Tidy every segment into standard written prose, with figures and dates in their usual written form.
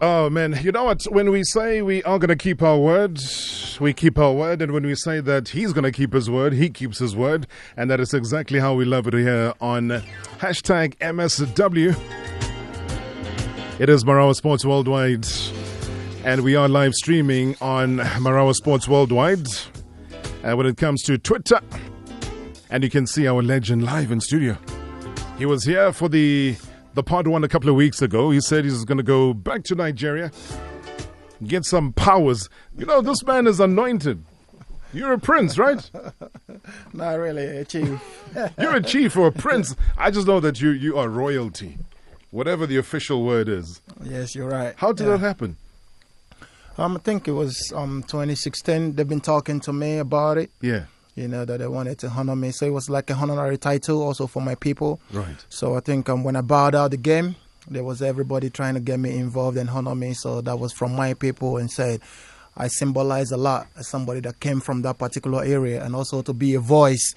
Oh, man. You know what? When we say we are going to keep our word, we keep our word. And when we say that he's going to keep his word, he keeps his word. And that is exactly how we love it here on hashtag MSW. It is Marawa Sports Worldwide. And we are live streaming on Marawa Sports Worldwide. When it comes to Twitter. And you can see our legend live in studio. He was here for the part one a couple of weeks ago. He said he's going to go back to Nigeria, get some powers. You know, this man is anointed. You're a prince, right? Not really, a chief. You're a chief or a prince. I just know that you are royalty, whatever the official word is. Yes, you're right. How did that happen? I think it was 2016. They've been talking to me about it. Yeah. You know, that they wanted to honor me. So it was like a honorary title also for my people. Right. So I think when I bowed out the game, there was everybody trying to get me involved and honor me. So that was from my people and said, I symbolize a lot as somebody that came from that particular area and also to be a voice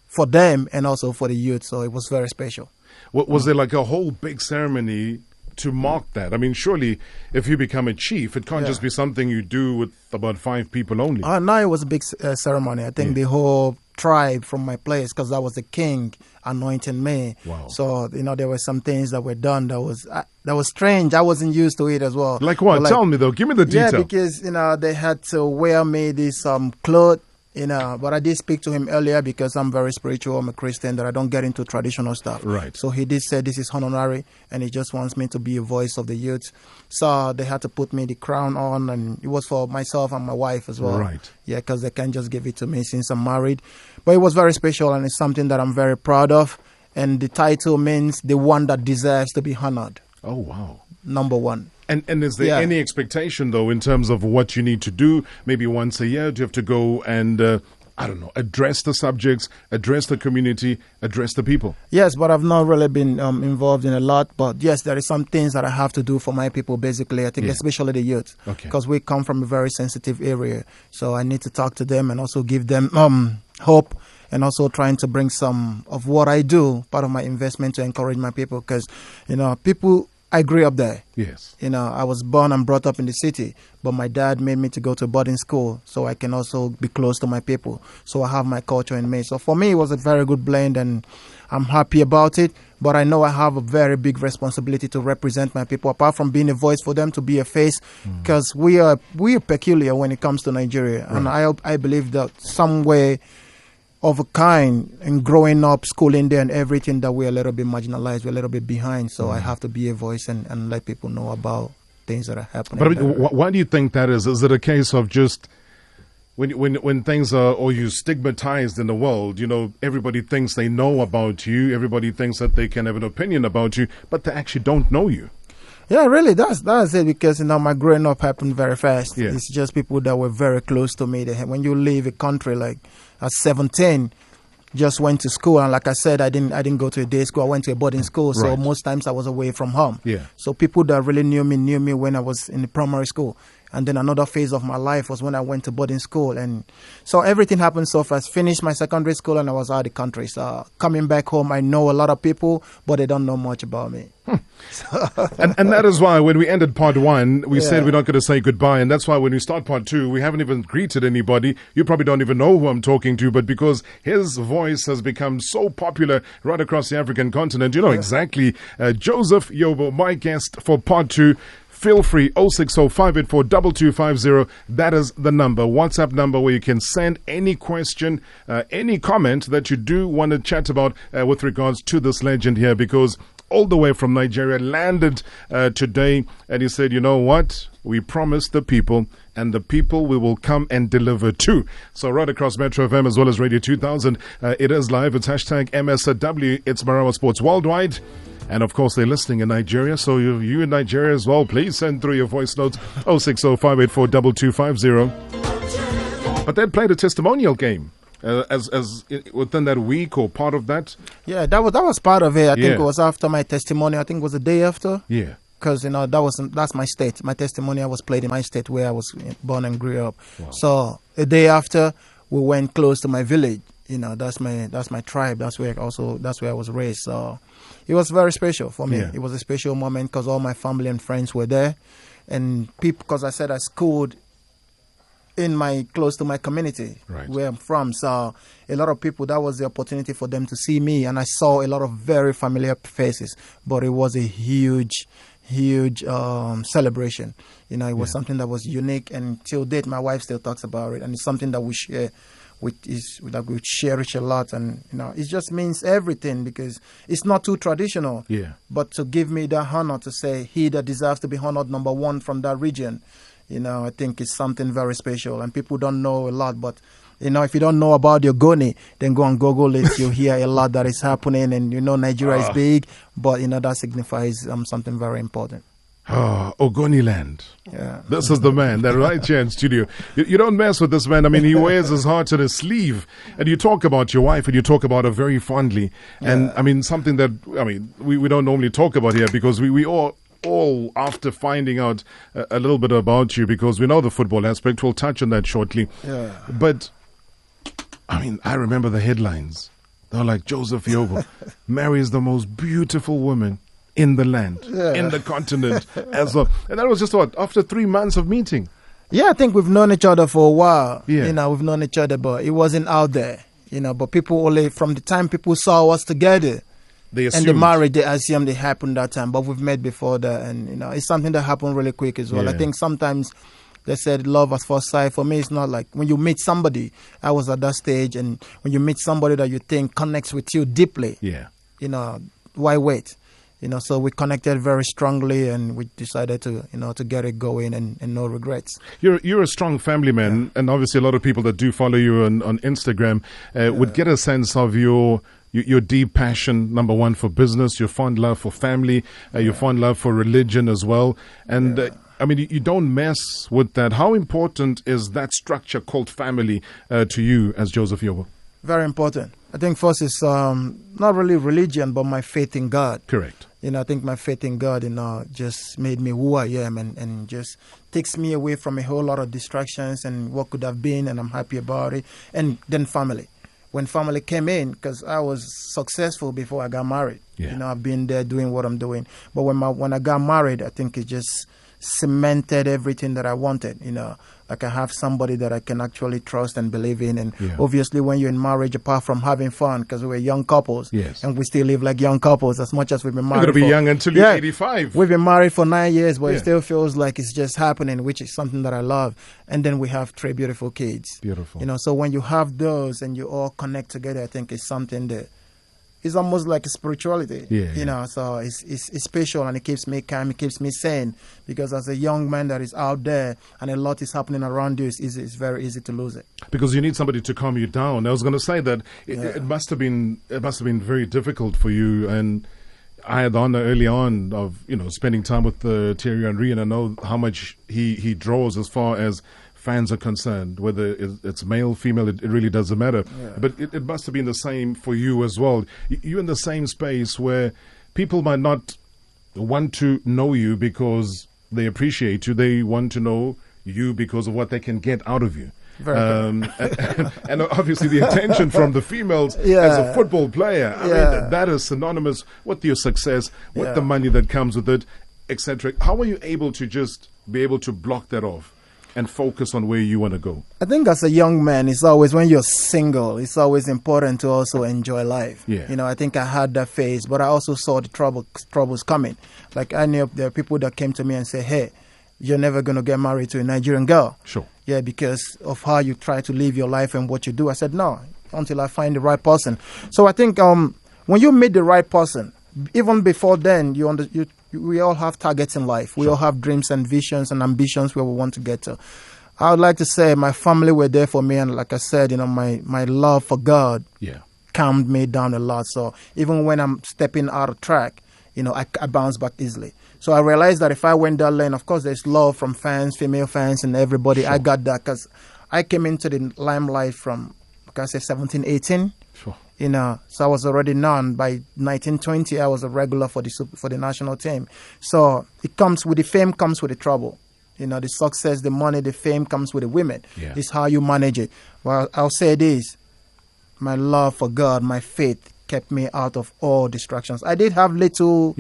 for them and also for the youth. So it was very special. Was there like a whole big ceremony to mark that? I mean, surely if you become a chief, it can't just be something you do with about 5 people only. No, it was a big ceremony. I think the whole tribe from my place, because that was the king anointing me. Wow. So, you know, there were some things that were done that was strange. I wasn't used to it as well. Like what? Tell me though. Give me the detail. Yeah, because, you know, they had to wear me this cloth. You know, but I did speak to him earlier because I'm very spiritual. I'm a Christian, that I don't get into traditional stuff. Right. So he did say this is honorary and he just wants me to be a voice of the youth. So they had to put me the crown on, and it was for myself and my wife as well. Right. Yeah, because they can't just give it to me since I'm married. But it was very special and it's something that I'm very proud of. And the title means the one that deserves to be honored. Oh, wow. Number one. And is there any expectation, though, in terms of what you need to do? Maybe once a year, do you have to go and, I don't know, address the subjects, address the community, address the people? Yes, but I've not really been involved in a lot. But yes, there is some things that I have to do for my people, basically. I think especially the youth, because we come from a very sensitive area. So I need to talk to them and also give them hope, and also trying to bring some of what I do, part of my investment, to encourage my people. Because, you know, I grew up there. Yes. You know, I was born and brought up in the city, but my dad made me to go to boarding school so I can also be close to my people. So I have my culture in me. So for me, it was a very good blend and I'm happy about it. But I know I have a very big responsibility to represent my people, apart from being a voice for them, to be a face, because we are peculiar when it comes to Nigeria. Right. And I believe that some way of a kind, and growing up, schooling there and everything, that we're a little bit marginalized, we're a little bit behind. So I have to be a voice and let people know about things that are happening. But I mean, why do you think that is? Is it a case of just when things are, or you stigmatized in the world, you know, everybody thinks they know about you, everybody thinks that they can have an opinion about you, but they actually don't know you? Yeah, really, that's it, because, you know, my growing up happened very fast. Yeah. It's just people that were very close to me. When you leave a country, like at 17, just went to school, and like I said, I didn't go to a day school. I went to a boarding school, so most times I was away from home. Yeah. So people that really knew me when I was in the primary school. And then another phase of my life was when I went to boarding school. And so everything happened so fast. Finished my secondary school and I was out of the country. So coming back home, I know a lot of people, but they don't know much about me. And that is why when we ended part one, we said we're not going to say goodbye. And that's why when we start part two, we haven't even greeted anybody. You probably don't even know who I'm talking to, but because his voice has become so popular right across the African continent, you know exactly. Joseph Yobo, my guest for part two. Feel free, 060-584-2250. That is the number, WhatsApp number, where you can send any question, any comment that you do want to chat about with regards to this legend here, because all the way from Nigeria landed today, and he said, you know what? We promised the people, and the people we will come and deliver to. So right across Metro FM as well as Radio 2000, it is live. It's hashtag MSW. It's Marawa Sports Worldwide. And of course, they're listening in Nigeria. So you in Nigeria as well, please send through your voice notes, 060-584-2250. But they played a testimonial game as within that week or part of that. Yeah, that was part of it. I think it was after my testimony. I think it was the day after. Yeah. Because, you know, that's my state. My testimonial was played in my state where I was born and grew up. Wow. So the day after, we went close to my village. You know, that's my tribe. That's where I was raised. So it was very special for me. Yeah. It was a special moment because all my family and friends were there. and people, because I said I schooled close to my community, right, where I'm from. So a lot of people, that was the opportunity for them to see me, and I saw a lot of very familiar faces. But it was a huge celebration. You know, it was something that was unique, and till date, my wife still talks about it, and it's something that we share. That we cherish a lot, and you know, it just means everything because it's not too traditional. Yeah. But to give me that honor to say he that deserves to be honored number one from that region, you know, I think it's something very special, and people don't know a lot. But you know, if you don't know about the Ogoni, then go and Google it. You'll hear a lot that is happening, and you know, Nigeria is big, but you know that signifies something very important. Ogoni land. Yeah. This is the man that right here in studio. You don't mess with this man. I mean, he wears his heart on his sleeve. And you talk about your wife and you talk about her very fondly. And I mean, something that, I mean, we don't normally talk about here because we all after finding out a little bit about you, because we know the football aspect, we'll touch on that shortly. Yeah. But, I mean, I remember the headlines. They were like, Joseph Yobo marries the most beautiful woman in the land, in the continent as well. And that was just what, after 3 months of meeting? Yeah, I think we've known each other for a while. Yeah. You know, we've known each other, but it wasn't out there. You know, but people only, from the time people saw us together, They assumed. and the marriage, they assumed it happened that time. But we've met before that, and you know, it's something that happened really quick as well. Yeah. I think sometimes they said love at first sight. For me, it's not like when you meet somebody. I was at that stage, and when you meet somebody that you think connects with you deeply, you know, why wait? You know, so we connected very strongly, and we decided to, you know, to get it going, and no regrets. You're a strong family man, and obviously a lot of people that do follow you on Instagram would get a sense of your deep passion, number one, for business, your fond love for family, your fond love for religion as well. And I mean, you don't mess with that. How important is that structure called family to you as Joseph Yobo? Very important. I think first is not really religion, but my faith in God. Correct. You know, I think my faith in God, you know, just made me who I am, and just takes me away from a whole lot of distractions and what could have been, and I'm happy about it. And then family. When family came in, because I was successful before I got married. Yeah. You know, I've been there doing what I'm doing. But when I got married, I think it just cemented everything that I wanted. You know, like I have somebody that I can actually trust and believe in. And obviously, when you're in marriage, apart from having fun, because we're young couples, and we still live like young couples as much as we've been married. You're going to be young until you're 85. We've been married for 9 years, but it still feels like it's just happening, which is something that I love. And then we have 3 beautiful kids. Beautiful. You know, so when you have those and you all connect together, I think it's something that is almost like a spirituality. You know, so it's special, and it keeps me calm, it keeps me sane, because as a young man that is out there and a lot is happening around you, it's very easy to lose it. Because you need somebody to calm you down. I was going to say that it must have been very difficult for you, and I had the honor early on of, you know, spending time with Thierry Henry, and I know how much he draws as far as fans are concerned, whether it's male, female, it really doesn't matter. But it must have been the same for you as well. You're in the same space where people might not want to know you because they appreciate you. They want to know you because of what they can get out of you. And obviously the attention from the females as a football player, I mean, that is synonymous with your success, with the money that comes with it, etc. How are you able to just be able to block that off and focus on where you want to go? I think as a young man, it's always, when you're single, it's always important to also enjoy life. You know, I think I had that phase, but I also saw the troubles coming. Like, I knew there are people that came to me and said, hey, you're never going to get married to a Nigerian girl. Sure. Yeah, because of how you try to live your life and what you do. I said, no, until I find the right person. So I think when you meet the right person, even before then, we all have targets in life. We all have dreams and visions and ambitions where we want to get to. I would like to say my family were there for me, and like I said, you know, my love for God calmed me down a lot. So even when I'm stepping out of track, you know, I bounce back easily. So I realized that if I went that lane, of course, there's love from fans, female fans, and everybody. I got that because I came into the limelight from, like I say, 17, 18. You know, so I was already known. By 1920, I was a regular for the national team. So it comes with the fame, comes with the trouble. You know, the success, the money, the fame comes with the women. It's how you manage it. Well, I'll say this: my love for God, my faith, kept me out of all distractions. I did have little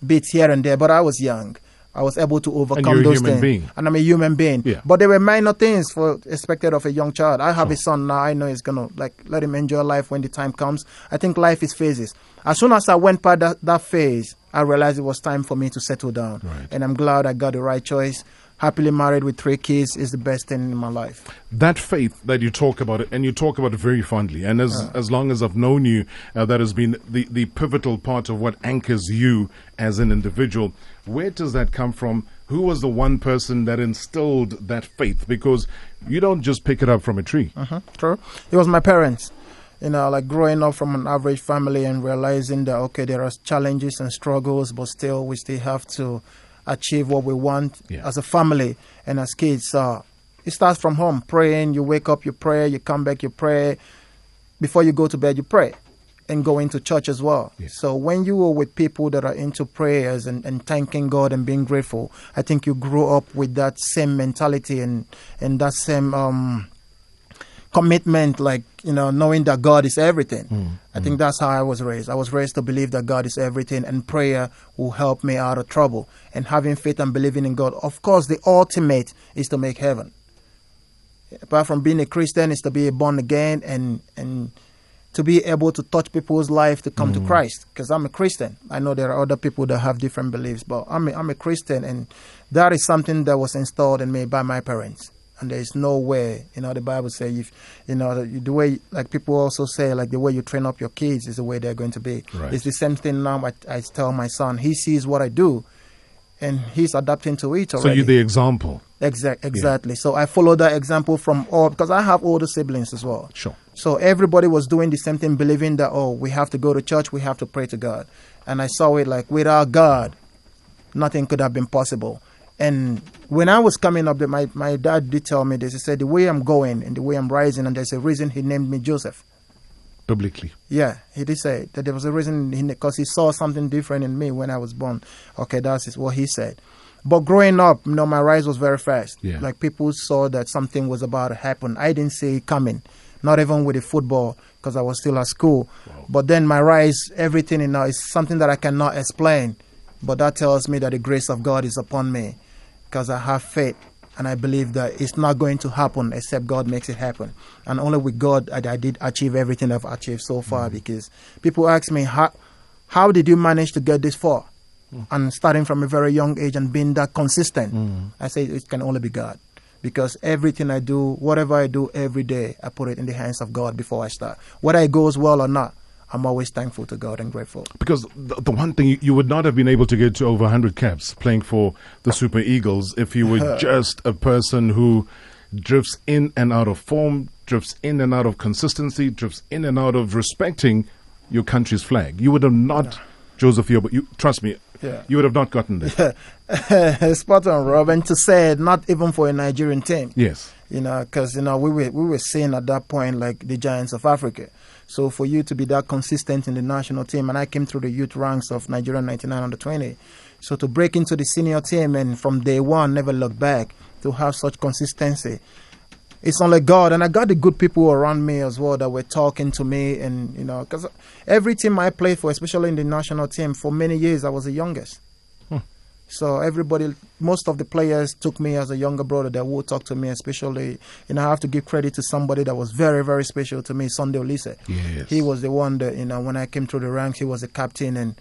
bits here and there, but I was young. I was able to overcome you're a those human things. being. And I'm a human being. Yeah. But there were minor things expected of a young child. I have a son now. I know he's going to let him enjoy life when the time comes. I think life is phases. As soon as I went past that phase, I realized it was time for me to settle down. Right. And I'm glad I got the right choice. Happily married with 3 kids is the best thing in my life. That faith that you talk about it, and you talk about it very fondly, and as long as I've known you, that has been the pivotal part of what anchors you as an individual. Where does that come from? Who was the one person that instilled that faith? Because you don't just pick it up from a tree. True. It was my parents. Like growing up from an average family and realizing that, okay, there are challenges and struggles, but still we still have to achieve what we want as a family and as kids. It starts from home, praying. You wake up, you pray. You come back, you pray. Before you go to bed, you pray. And go into church as well. Yes. So when you are with people that are into prayers and thanking God and being grateful, I think you grow up with that same mentality and that same commitment, like, knowing that God is everything. I think that's how I was raised. I was raised to believe that God is everything, and prayer will help me out of trouble. And having faith and believing in God, of course, the ultimate is to make heaven. Apart from being a Christian, is to be born again and to be able to touch people's life to come to Christ. Because I'm a Christian. I know there are other people that have different beliefs, but I'm a Christian, and that is something that was installed in me by my parents. And there is no way, the Bible says, if the way, like people also say, like the way you train up your kids is the way they're going to be. Right. It's the same thing now. I tell my son, he sees what I do, and he's adapting to it already. So you're the example. Exactly. So I follow that example from all, because I have older siblings as well. Sure. So everybody was doing the same thing, believing that, we have to go to church, we have to pray to God. And I saw it like, without God, nothing could have been possible. And when I was coming up, my dad did tell me this. He said, the way I'm going and the way I'm rising, and there's a reason he named me Joseph. Biblically. Yeah, he did say that there was a reason, because he saw something different in me when I was born. Okay, that's what he said. But growing up, my rise was very fast. Yeah. Like people saw that something was about to happen. I didn't see it coming, not even with the football, because I was still at school. Wow. But then my rise, everything is something that I cannot explain. But that tells me that the grace of God is upon me, because I have faith and I believe that it's not going to happen except God makes it happen. And only with God I did achieve everything I've achieved so far. Because people ask me, how did you manage to get this far? And starting from a very young age and being that consistent, I say it can only be God. Because everything I do, whatever I do every day, I put it in the hands of God before I start. Whether it goes well or not, I'm always thankful to God and grateful. Because the one thing, you would not have been able to get to over 100 caps playing for the Super Eagles if you were just a person who drifts in and out of form, drifts in and out of consistency, drifts in and out of respecting your country's flag. You would have not, Joseph Yobo, trust me, you would have not gotten there. Spot on, Rob. And to say it, not even for a Nigerian team. Yes. Because, we were seen at that point like the giants of Africa. So for you to be that consistent in the national team, and I came through the youth ranks of Nigerian 99 under 20. So to break into the senior team and from day one, never look back, to have such consistency, it's only God. And I got the good people around me as well that were talking to me. And, because every team I played for, especially in the national team, for many years, I was the youngest. So everybody, most of the players took me as a younger brother that would talk to me, especially, I have to give credit to somebody that was very, very special to me, Sunday Olise. Yes. He was the one that, when I came through the ranks, he was the captain, and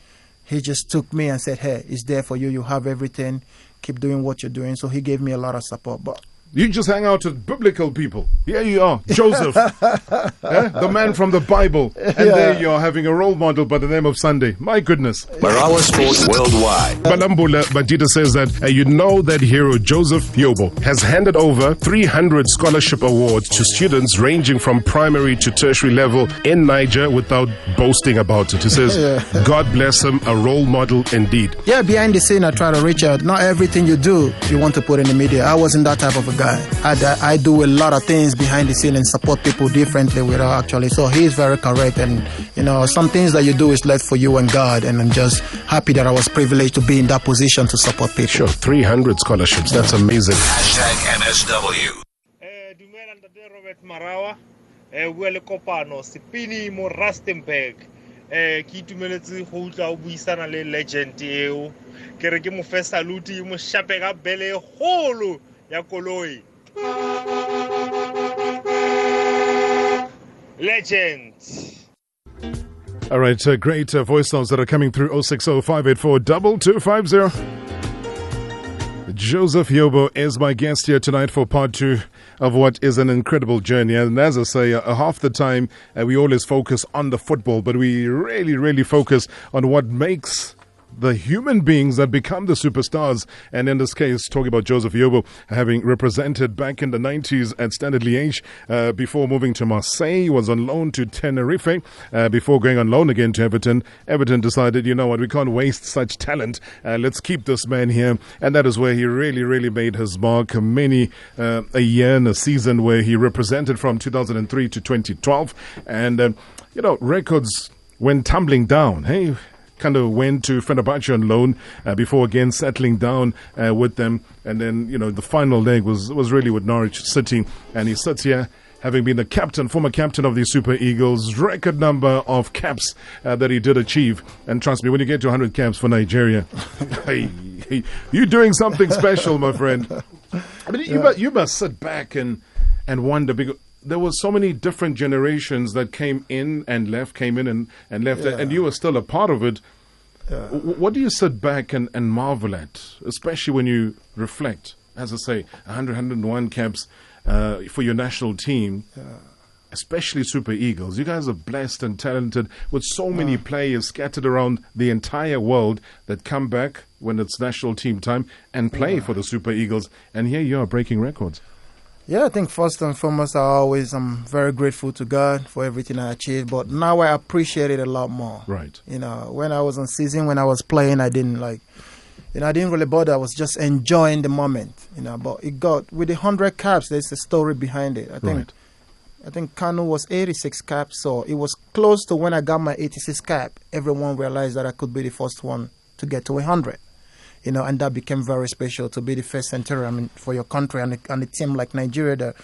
he just took me and said, hey, it's there for you. You have everything. Keep doing what you're doing. So he gave me a lot of support. But you just hang out with biblical people. Here you are, Joseph, the man from the Bible. And there you are having a role model by the name of Sunday. My goodness. Marawa Sports Worldwide. Balambula Bajita says that that hero Joseph Yobo has handed over 300 scholarship awards to students ranging from primary to tertiary level in Niger without boasting about it. He says, God bless him, a role model indeed. Yeah, behind the scene, I try to reach out. Not everything you do, you want to put in the media. I wasn't that type of a guy. I do a lot of things behind the scene and support people differently without actually. So he is very correct. And, some things that you do is left for you and God. And I'm just happy that I was privileged to be in that position to support people. Sure, 300 scholarships. That's amazing. #MSW. Robert Marawa, Kopano, Sipini mo Rustenburg, ke itumeletse go utla o buisana le legend eo ke re ke mo fe salute mo shape ka bele e golo ya koloi legend. All right, great voice notes that are coming through 060-584-2250. Joseph Yobo is my guest here tonight for part 2 of what is an incredible journey. And as I say, half the time we always focus on the football, but we really focus on what makes the human beings that become the superstars. And in this case, talking about Joseph Yobo, having represented back in the 90s at Standard Liège, before moving to Marseille, he was on loan to Tenerife, before going on loan again to Everton. Everton decided, you know what, we can't waste such talent. Let's keep this man here. And that is where he really made his mark. Many a year and a season where he represented from 2003 to 2012. And, records went tumbling down. Hey, kind of went to Fenerbahce on loan before again settling down with them. And then, the final leg was really with Norwich City. And he sits here having been the former captain of the Super Eagles, record number of caps that he did achieve. And trust me, when you get to 100 caps for Nigeria, hey, you're doing something special, my friend. I mean, you must sit back and wonder, because there were so many different generations that came in and left, and left, and you were still a part of it. What do you sit back and marvel at, especially when you reflect, as I say, 101 caps for your national team, especially Super Eagles? You guys are blessed and talented with so many players scattered around the entire world that come back when it's national team time and play for the Super Eagles. And here you are breaking records. Yeah, I think first and foremost, I'm very grateful to God for everything I achieved, but now I appreciate it a lot more. Right. When I was on season, when I was playing, I didn't I didn't really bother. I was just enjoying the moment, but it got, with the 100 caps, there's a story behind it. I think Kanu was 86 caps, so it was close to when I got my 86 cap. Everyone realized that I could be the first one to get to 100. And that became very special, to be the first centurion for your country and a team like Nigeria that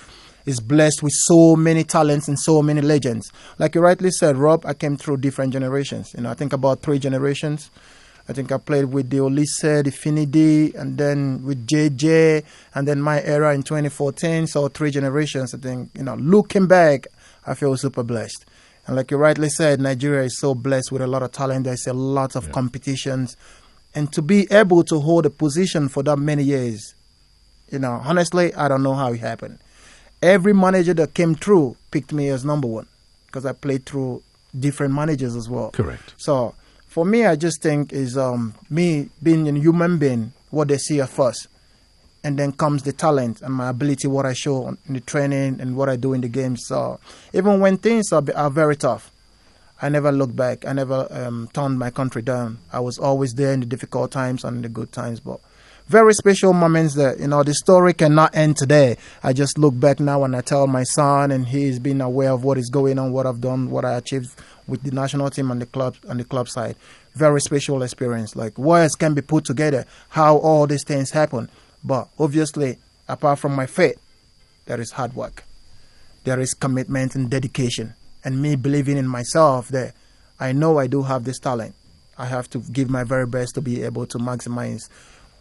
is blessed with so many talents and so many legends. Like you rightly said, Rob, I came through different generations. I think about 3 generations. I think I played with the Olise, the Finidi, and then with JJ, and then my era in 2014. So 3 generations. I think, looking back, I feel super blessed. And like you rightly said, Nigeria is so blessed with a lot of talent. There's a lot of competitions. And to be able to hold a position for that many years, honestly, I don't know how it happened. Every manager that came through picked me as number 1, because I played through different managers as well. Correct. So for me, I just think is me being a human being, what they see at first. And then comes the talent and my ability, what I show in the training and what I do in the games. So even when things are very tough, I never looked back. I never turned my country down. I was always there in the difficult times and in the good times. But very special moments that, the story cannot end today. I just look back now and I tell my son, and he's been aware of what is going on, what I've done, what I achieved with the national team and the club side. Very special experience. Like, words can be put together, how all these things happen. But obviously, apart from my faith, there is hard work. There is commitment and dedication. And me believing in myself that I know I do have this talent. I have to give my very best to be able to maximize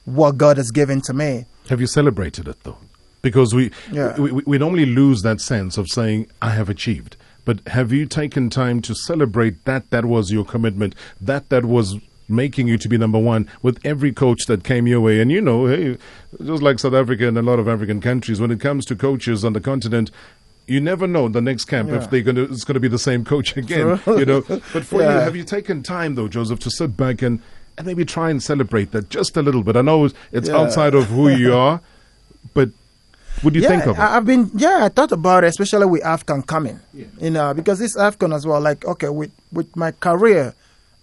what God has given to me. Have you celebrated it, though? Because we normally lose that sense of saying, I have achieved. But have you taken time to celebrate that was your commitment, that was making you to be number 1 with every coach that came your way? And hey, just like South Africa and a lot of African countries, when it comes to coaches on the continent, you never know the next camp if it's going to be the same coach again. But for you, have you taken time, though, Joseph, to sit back and maybe try and celebrate that just a little bit? I know it's outside of who you are, but would you think of it? I thought about it, especially with AFCON coming. Because this AFCON as well, like, okay, with my career,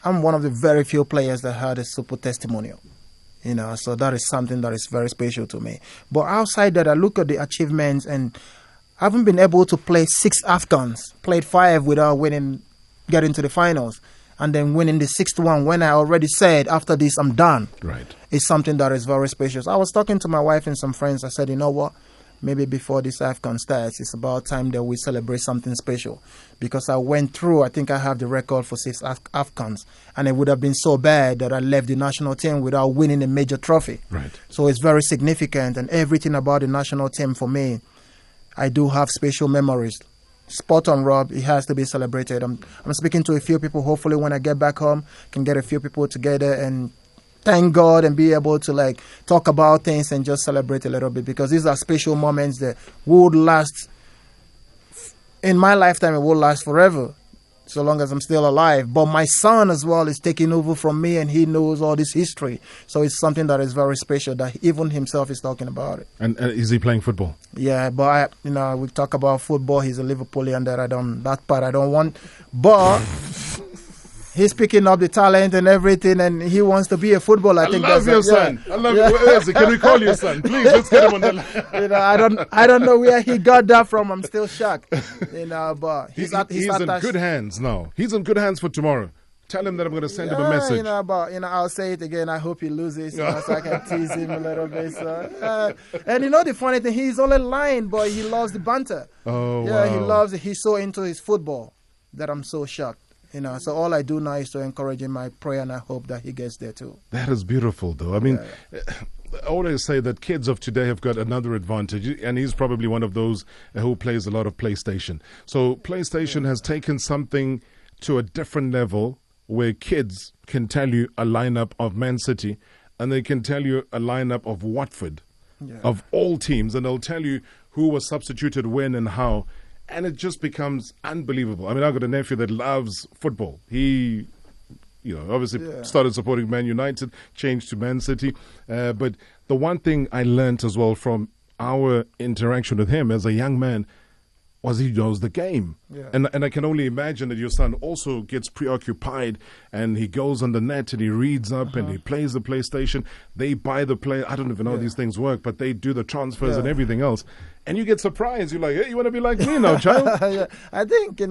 I'm one of the very few players that had a super testimonial. So that is something that is very special to me. But outside that, I look at the achievements, and I haven't been able to play 6 AFCONs, played 5 without getting to the finals, and then winning the 6th one when I already said, after this, I'm done. Right. It's something that is very special. I was talking to my wife and some friends. I said, you know what? maybe before this AFCON starts, it's about time that we celebrate something special. Because I went through, I think I have the record for 6 AFCONs, and it would have been so bad that I left the national team without winning a major trophy. Right. So it's very significant, and everything about the national team for me, I do have special memories. Spot on, Rob. It has to be celebrated. I'm speaking to a few people. Hopefully, when I get back home, can get a few people together and thank God and be able to like talk about things and just celebrate a little bit, because these are special moments that would last. In my lifetime, it will last forever, so long as I'm still alive. But my son as well is taking over from me, and he knows all this history. So it's something that is very special that even himself is talking about it. And is he playing football? Yeah, but we talk about football. He's a Liverpoolian that part I don't want. But he's picking up the talent and everything, and he wants to be a footballer. I think love your son. I love you. Where is he? Can we call your son? Please, let's get him on the line. I don't know where he got that from. I'm still shocked. But he's in good hands now. He's in good hands for tomorrow. Tell him that I'm going to send him a message. I'll say it again. I hope he loses, so I can tease him a little bit. So. And the funny thing, he's only lying, but he loves the banter. Oh, yeah, wow. he loves it. He's so into his football that I'm so shocked. So all I do now is to encourage him. I pray and I hope that he gets there too. That is beautiful, though. I mean, I always say that kids of today have got another advantage, and he's probably one of those who plays a lot of PlayStation. So PlayStation has taken something to a different level where kids can tell you a lineup of Man City, and they can tell you a lineup of Watford, of all teams, and they'll tell you who was substituted when and how. And it just becomes unbelievable. I mean, I've got a nephew that loves football. He, obviously started supporting Man United, changed to Man City. But the one thing I learned as well from our interaction with him as a young man was he knows the game. Yeah. And I can only imagine that your son also gets preoccupied and he goes on the net and he reads up and he plays the PlayStation. They buy the play. I don't even know how these things work, but they do the transfers and everything else. And you get surprised. You're like, hey, you want to be like me now, child? I think,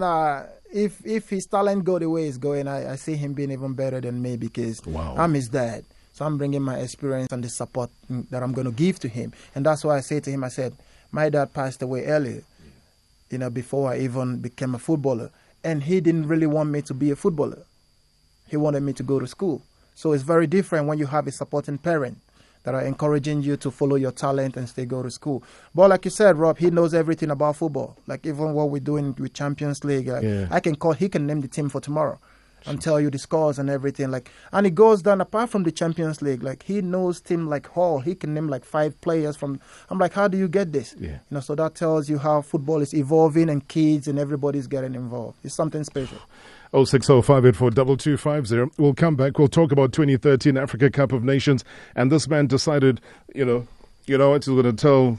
if his talent go the way it's going, I see him being even better than me because I'm his dad. So I'm bringing my experience and the support that I'm going to give to him. And that's why I say to him, I said, my dad passed away earlier. Before I even became a footballer. And he didn't really want me to be a footballer. He wanted me to go to school. So it's very different when you have a supporting parent that are encouraging you to follow your talent and go to school. But like you said, Rob, he knows everything about football. Like even what we're doing with Champions League, he can name the team for tomorrow and tell you the scores and everything. And it goes down apart from the Champions League. Like he knows team like Hall. He can name like 5 players from. I'm like, how do you get this? Yeah. So that tells you how football is evolving and kids and everybody's getting involved. It's something special. 060-584-2250. We'll come back. We'll talk about 2013 Africa Cup of Nations. And this man decided, he's going to tell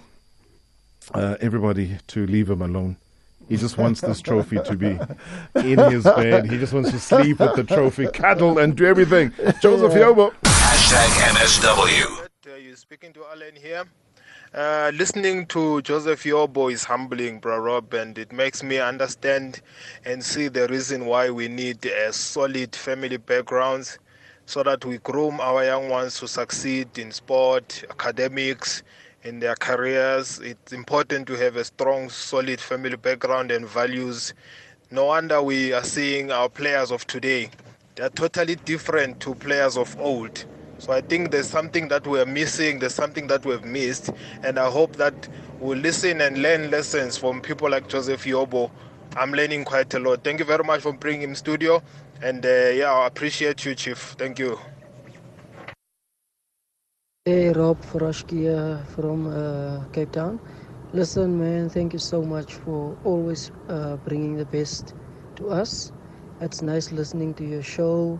everybody to leave him alone. He just wants this trophy to be in his bed. He just wants to sleep with the trophy, cuddle, and do everything. Joseph Yobo. #MSW. You're speaking to Alan here. Listening to Joseph Yobo is humbling, bro, Rob, and it makes me understand and see the reason why we need a solid family backgrounds so that we groom our young ones to succeed in sport, academics, in their careers. It's important to have a strong, solid family background and values. No wonder we are seeing our players of today. They're totally different to players of old. So I think there's something that we're missing, there's something that we've missed, and I hope that we'll listen and learn lessons from people like Joseph Yobo. I'm learning quite a lot. Thank you very much for bringing him studio, and I appreciate you, Chief. Thank you. Hey, Rob Foroshki from Cape Town. Listen, man, thank you so much for always bringing the best to us. It's nice listening to your show.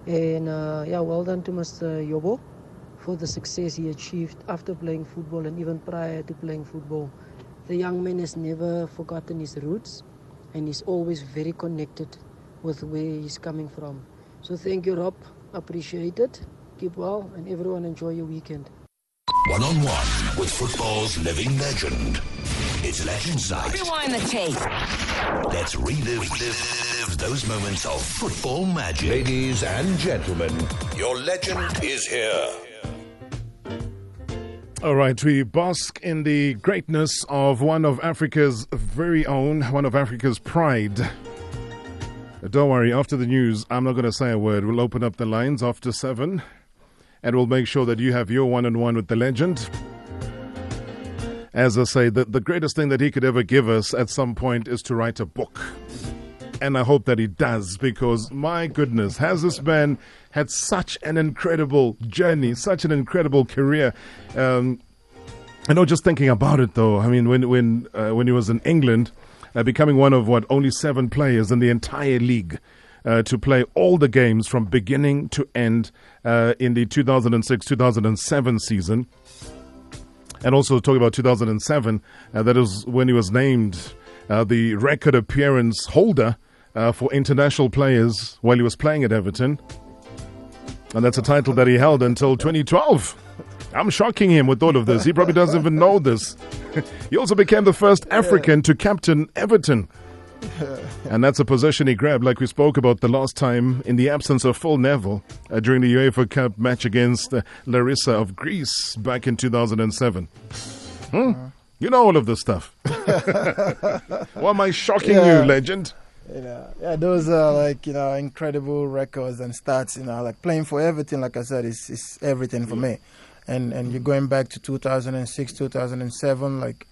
And well done to Mr. Yobo for the success he achieved after playing football and even prior to playing football. The young man has never forgotten his roots and he's always very connected with where he's coming from. So thank you, Rob. Appreciate it. Keep well, and everyone enjoy your weekend. One-on-one with football's living legend. It's Legends Night. Rewind the tape. Let's relive those moments of football magic. Ladies and gentlemen, your legend is here. All right, we bask in the greatness of one of Africa's very own, one of Africa's pride. Don't worry, after the news, I'm not going to say a word. We'll open up the lines after 7, and we'll make sure that you have your one-on-one with the legend. As I say, the greatest thing that he could ever give us at some point is to write a book. And I hope that he does, because my goodness, has this man had such an incredible journey, such an incredible career. I know, just thinking about it though, I mean, when he was in England, becoming one of only 7 players in the entire league to play all the games from beginning to end in the 2006-2007 season. And also talking about 2007, that is when he was named the record appearance holder for international players while he was playing at Everton. And that's a title that he held until 2012. I'm shocking him with all of this. He probably doesn't even know this. He also became the first African to captain Everton. And that's a position he grabbed, like we spoke about the last time, in the absence of Phil Neville during the UEFA Cup match against Larissa of Greece back in 2007. You know all of this stuff. Why am I shocking you, legend? Yeah, those are incredible records and stats. Like playing for Everton, like I said, is everything for me. And you're going back to 2006, 2007. Like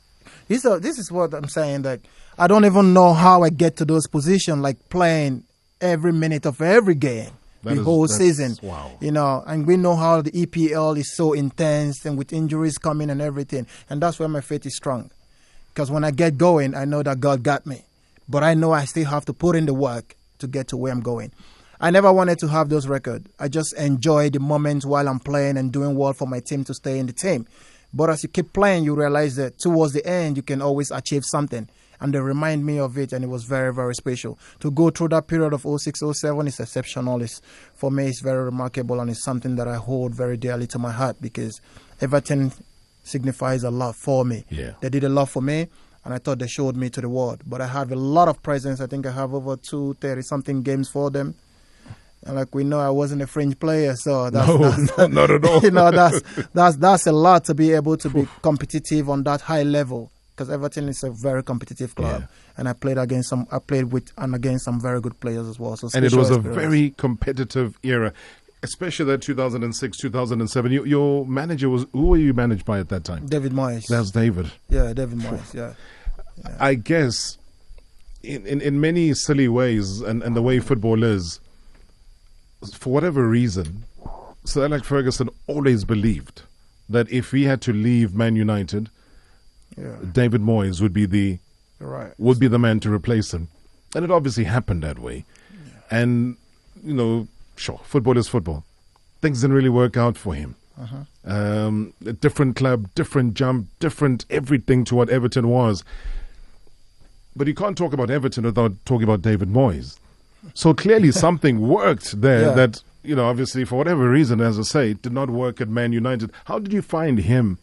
this is what I'm saying. Like I don't even know how I get to those positions. Like playing every minute of every game, the whole season. Wow. And we know how the EPL is so intense, and with injuries coming and everything. And that's where my faith is strong. Because when I get going, I know that God got me. But I know I still have to put in the work to get to where I'm going. I never wanted to have those records. I just enjoy the moments while I'm playing and doing well for my team to stay in the team. But as you keep playing, you realize that towards the end, you can always achieve something. And they remind me of it, and it was very, very special. To go through that period of 06, 07 is exceptional. For me, it's very remarkable, and it's something that I hold very dearly to my heart, because Everton signifies a lot for me. Yeah. They did a lot for me. And I thought they showed me to the world. But I have a lot of presence. I think I have over 230-something games for them. And like we know, I wasn't a fringe player, so that's not at all. That's a lot to be able to be competitive on that high level. Because Everton is a very competitive club, and I played with and against some very good players as well. So and it was a very competitive era, especially that 2006, 2007. Your manager who were you managed by at that time? David Moyes. That's David. Yeah, David Moyes. Yeah. I guess in many silly ways, and the way football is, for whatever reason, Sir Alex Ferguson always believed that if he had to leave Man United, David Moyes would be the man to replace him. And it obviously happened that way. Yeah. And, sure, football is football. Things didn't really work out for him. A different club, different jump, different everything to what Everton was. But you can't talk about Everton without talking about David Moyes. So clearly something worked there that, obviously for whatever reason, as I say, did not work at Man United. How did you find him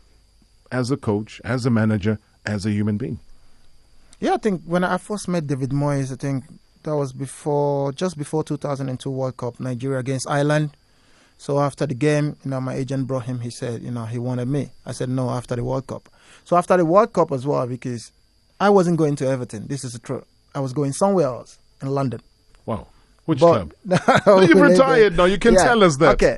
as a coach, as a manager, as a human being? Yeah, I think when I first met David Moyes, I think that was just before 2002 World Cup, Nigeria against Ireland. So after the game, my agent brought him. He said, he wanted me. I said no after the World Cup. So after the World Cup as well, because I wasn't going to Everton. This is the truth. I was going somewhere else in London. Wow. Which club? No, you've retired now. You can tell us that. Okay.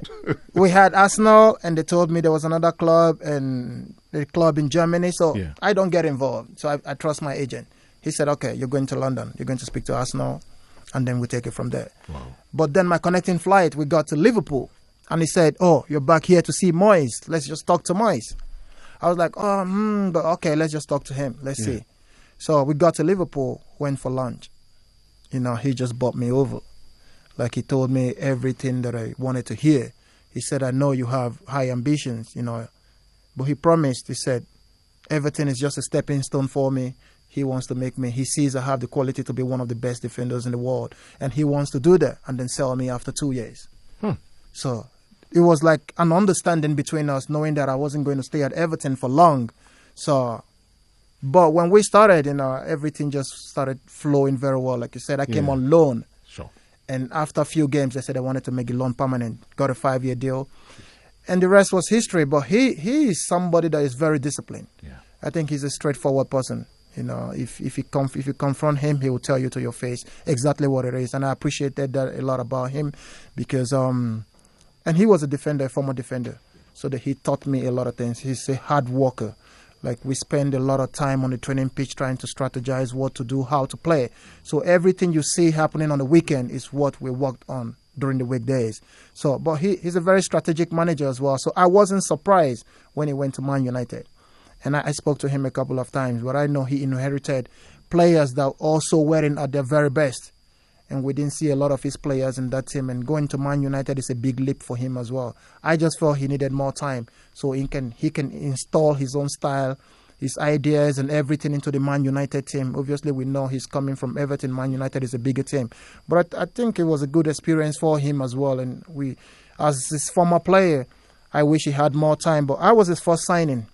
We had Arsenal, and they told me there was another club, and the club in Germany. So I don't get involved. So I trust my agent. He said, okay, you're going to London. You're going to speak to Arsenal, and then we take it from there. Wow. But then my connecting flight, we got to Liverpool. And he said, oh, you're back here to see Moyes. Let's just talk to Moyes. I was like, but okay, let's just talk to him. Let's see. So we got to Liverpool, went for lunch. He just brought me over. Like he told me everything that I wanted to hear. He said, I know you have high ambitions, But he promised, he said, Everton is just a stepping stone for me. He wants to make me, he sees I have the quality to be one of the best defenders in the world. And he wants to do that and then sell me after 2 years. So it was like an understanding between us, knowing that I wasn't going to stay at Everton for long. But when we started, everything just started flowing very well. Like you said, I came on loan. Sure. And after a few games, they said they wanted to make the loan permanent. Got a 5-year deal. and the rest was history. But he is somebody that is very disciplined. Yeah. I think he's a straightforward person. You know, if you confront him, he will tell you to your face exactly what it is. And I appreciated that a lot about him, because and he was a defender, a former defender, so that he taught me a lot of things. He's a hard worker. Like, we spend a lot of time on the training pitch trying to strategize what to do, how to play. So everything you see happening on the weekend is what we worked on during the weekdays. So, but he's a very strategic manager as well. So I wasn't surprised when he went to Man United. And I spoke to him a couple of times, but I know he inherited players that also weren't at their very best. And we didn't see a lot of his players in that team. And going to Man United is a big leap for him as well. I just felt he needed more time so he can install his own style, his ideas and everything into the Man United team. Obviously, we know he's coming from Everton. Man United is a bigger team. But I think it was a good experience for him as well. And we, as his former player, I wish he had more time. But I was his first signing.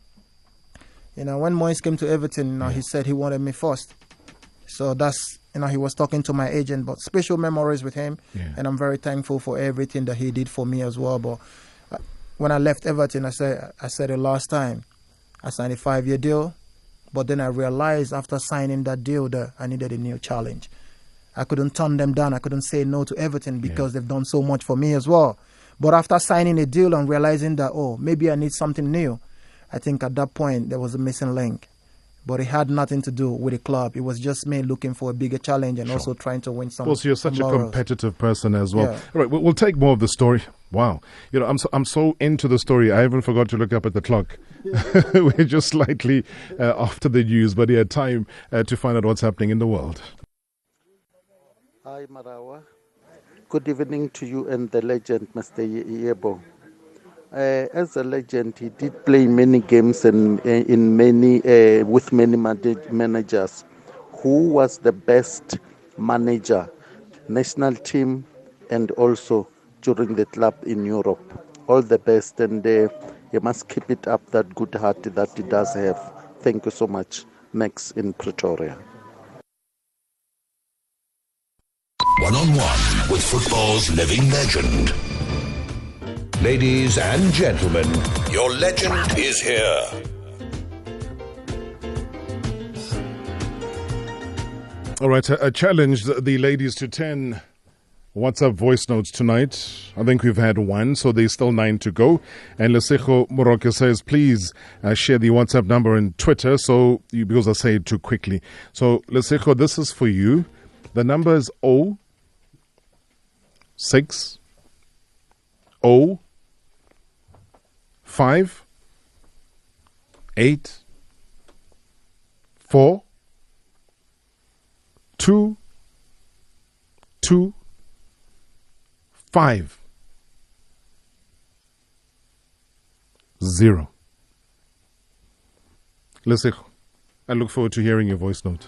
You know, when Moyes came to Everton, he said he wanted me first. So that's, he was talking to my agent, but special memories with him. Yeah. And I'm very thankful for everything that he did for me as well. But when I left Everton, I said it last time, I signed a 5-year deal. But then I realized after signing that deal that I needed a new challenge. I couldn't turn them down. I couldn't say no to Everton because they've done so much for me as well. But after signing a deal and realizing that, maybe I need something new, I think at that point there was a missing link. But it had nothing to do with the club. It was just me looking for a bigger challenge and also trying to win some. Of course, you're such a competitive person as well. Yeah. All right, we'll take more of the story. Wow. I'm so into the story, I even forgot to look up at the clock. We're just slightly after the news, but time to find out what's happening in the world. Hi, Marawa. Good evening to you and the legend, Mr. Yobo. As a legend, he did play many games and in many with many managers. Who was the best manager, national team, and also during the club in Europe? All the best, and he must keep it up, that good heart that he does have. Thank you so much. Max in Pretoria. One-on-one with football's living legend. Ladies and gentlemen, your legend is here. All right, I challenged the ladies to 10 WhatsApp voice notes tonight. I think we've had one, so there's still 9 to go. And Lesego Moroke says, please share the WhatsApp number and Twitter, because I say it too quickly. So, Lesego, this is for you. The number is 060 5 8 4 2 2 5 0. Lesego, I look forward to hearing your voice note.